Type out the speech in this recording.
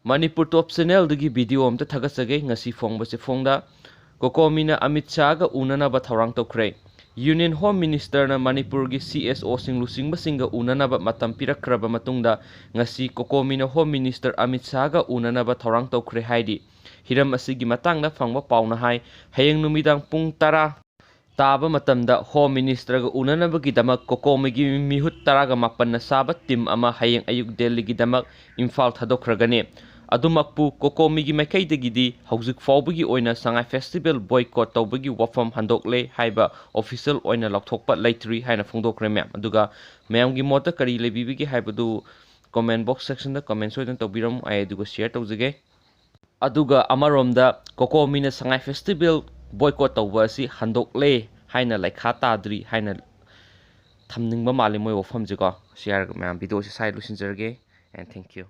Manipur Top Channel dagi video amta thagasage ngasi fongbase fongda COCOMI na Amit Shah ga unanaba thorang tokre. Union Home Minister na Manipur gi CSO sing lusing basinga unanaba matam pirakraba matungda ngasi COCOMI na Home Minister Amit Shah ga unanaba thorang tokre haidi. Hiram asigi matangda fangba pauna hai hayeng numidang pung 10 taba matamda Home Minister ga unanaba gi damak COCOMI gi mihut 18 na saba team ama hayeng ayuk Delhi gi damak Imphal thadokragane. Adumakpu COCOMI gi maikaidagidi hauzik fawbagi oina sangai festival boycott tawbagi wafam handokle haiba official oina laukthokpa leitri haina phongdokre myam aduga mayam gi mota kari lebibigi haibadu comment box section da comment soidan tawbiram ai aduga share tawjage aduga amaromda COCOMI na sangai festival boycott tawba asi handokle haina leikha tadri haina thamningba mali moi wafam jiko share mayam video si sai lusinjarge and thank you.